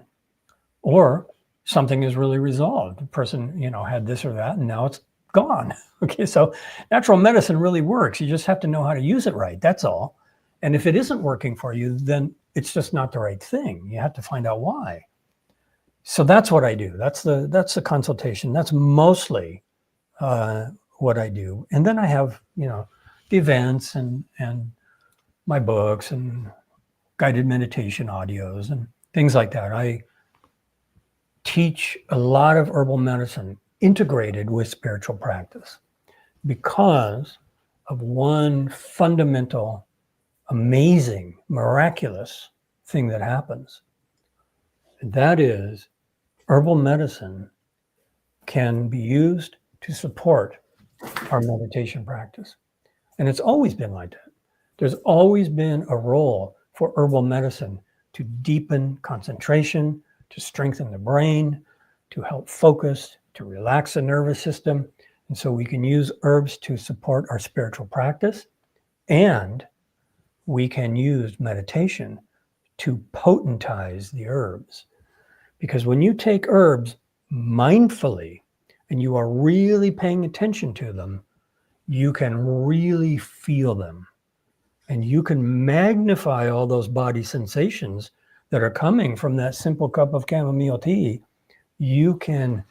or something is really resolved. The person, you know, had this or that, and now it's gone. Okay, so natural medicine really works. You just have to know how to use it right. That's all. And if it isn't working for you, then it's just not the right thing. You have to find out why. So that's what I do. That's the consultation. That's mostly what I do. And then I have, you know, the events and my books and guided meditation audios and things like that. I teach a lot of herbal medicine integrated with spiritual practice because of one fundamental, amazing, miraculous thing that happens. And that is herbal medicine can be used to support our meditation practice. And it's always been like that. There's always been a role for herbal medicine to deepen concentration, to strengthen the brain, to help focus, to relax the nervous system. And so we can use herbs to support our spiritual practice, and we can use meditation to potentize the herbs. Because when you take herbs mindfully and you are really paying attention to them, you can really feel them. And you can magnify all those body sensations that are coming from that simple cup of chamomile tea. You can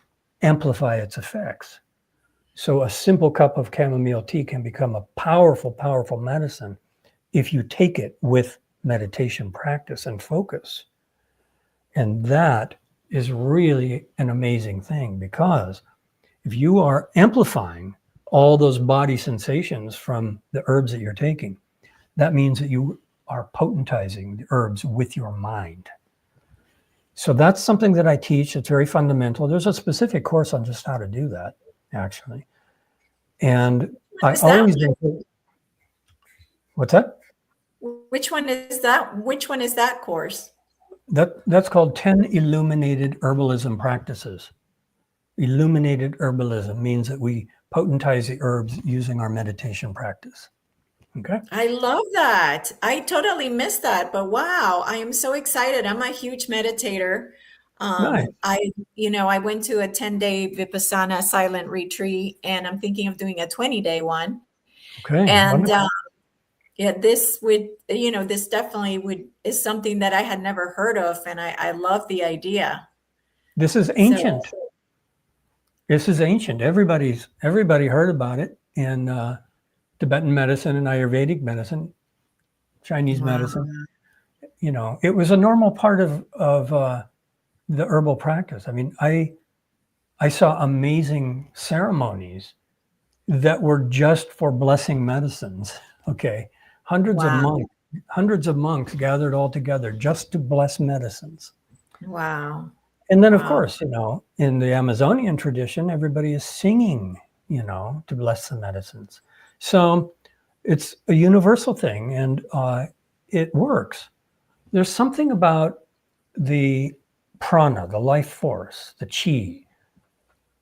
amplify its effects. So a simple cup of chamomile tea can become a powerful, powerful medicine if you take it with meditation practice and focus. And that is really an amazing thing, because if you are amplifying all those body sensations from the herbs that you're taking, that means that you are potentizing the herbs with your mind. So that's something that I teach. It's very fundamental. There's a specific course on just how to do that, actually. And I always what's that?
Which one is that? Which one is that course?
That's called 10 Illuminated Herbalism Practices. Illuminated herbalism means that we potentize the herbs using our meditation practice. Okay.
I love that. I totally missed that, but wow, I am so excited. I'm a huge meditator.
Nice.
I went to a 10-day Vipassana silent retreat, and I'm thinking of doing a 20-day one.
Okay.
And yeah, this definitely is something that I had never heard of, and I love the idea.
This is ancient. This is ancient. Everybody heard about it in Tibetan medicine and Ayurvedic medicine, Chinese medicine. You know, it was a normal part of the herbal practice. I mean, I saw amazing ceremonies that were just for blessing medicines. Okay, hundreds of monks gathered all together just to bless medicines.
Wow.
And then, of course, you know, in the Amazonian tradition, everybody is singing, you know, to bless the medicines. So it's a universal thing, and it works. There's something about the prana, the life force, the chi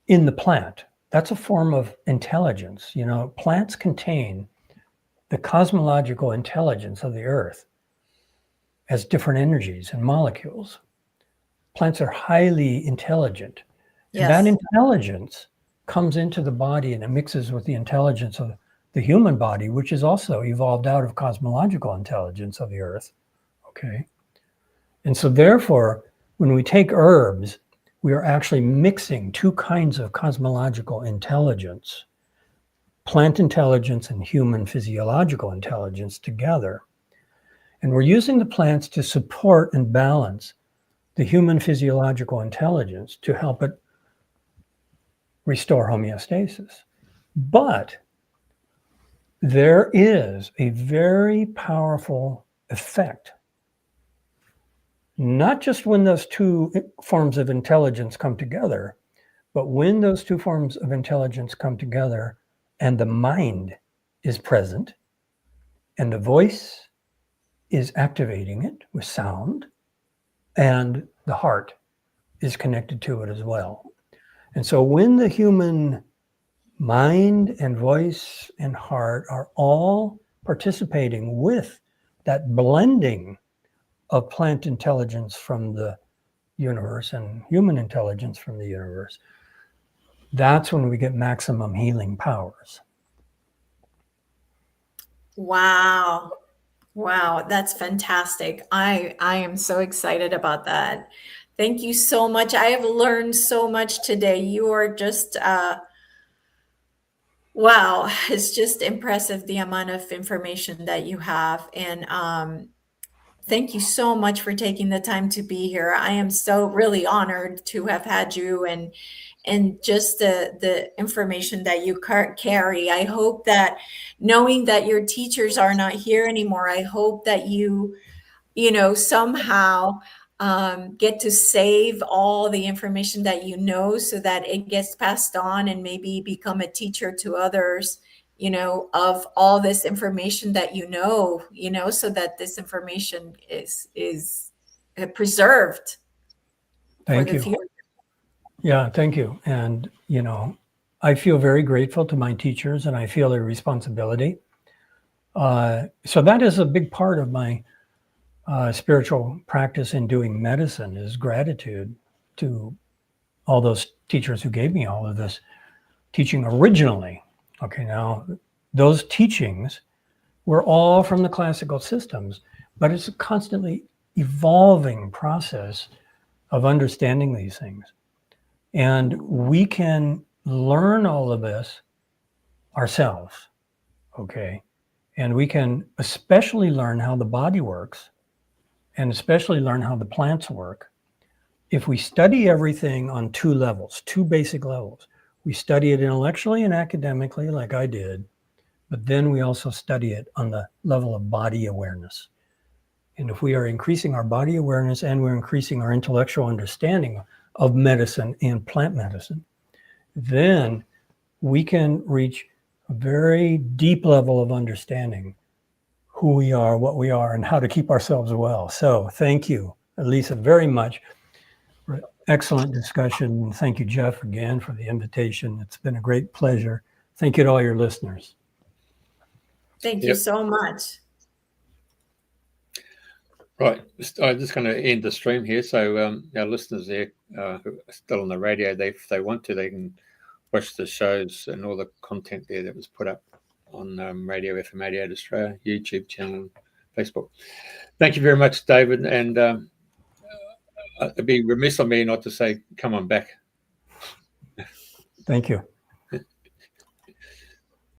in the plant. That's a form of intelligence. You know, plants contain the cosmological intelligence of the earth. as different energies and molecules. Plants are highly intelligent. And that intelligence comes into the body and it mixes with the intelligence of the human body, which is also evolved out of cosmological intelligence of the earth. Okay. And so therefore, when we take herbs, we are actually mixing two kinds of cosmological intelligence, plant intelligence and human physiological intelligence together. And we're using the plants to support and balance the human physiological intelligence to help it restore homeostasis. But there is a very powerful effect, not just when those two forms of intelligence come together, but when those two forms of intelligence come together and the mind is present and the voice is activating it with sound and the heart is connected to it as well. And so when the human mind and voice and heart are all participating with that blending of plant intelligence from the universe and human intelligence from the universe, that's when we get maximum healing powers.
Wow. Wow, that's fantastic. I am so excited about that. Thank you so much. I have learned so much today. You are just wow, it's just impressive the amount of information that you have. And thank you so much for taking the time to be here. I am so really honored to have had you and just the information that you carry. I hope that knowing that your teachers are not here anymore, I hope that you know, somehow get to save all the information that you know so that it gets passed on and maybe become a teacher to others, you know, of all this information that you know, so that this information is preserved for the future.
Yeah, thank you. And, you know, I feel very grateful to my teachers and I feel a responsibility. So that is a big part of my spiritual practice in doing medicine is gratitude to all those teachers who gave me all of this teaching originally. Okay, now those teachings were all from the classical systems, but it's a constantly evolving process of understanding these things. And we can learn all of this ourselves, okay? And we can especially learn how the body works and especially learn how the plants work if we study everything on two levels, two basic levels. We study it intellectually and academically like I did, but then we also study it on the level of body awareness. And if we are increasing our body awareness and we're increasing our intellectual understanding of medicine and plant medicine, then we can reach a very deep level of understanding who we are, what we are, and how to keep ourselves well. So thank you, Elisa, very much for excellent discussion. Thank you, Jeff, again for the invitation. It's been a great pleasure. Thank you to all your listeners.
Thank you so much.
Right, I'm just going to end the stream here. So our listeners there who are still on the radio, if they want to, they can watch the shows and all the content there that was put up on Radio FM 88 Australia, YouTube channel, Facebook. Thank you very much, David. And it'd be remiss on me not to say, come on back.
Thank you.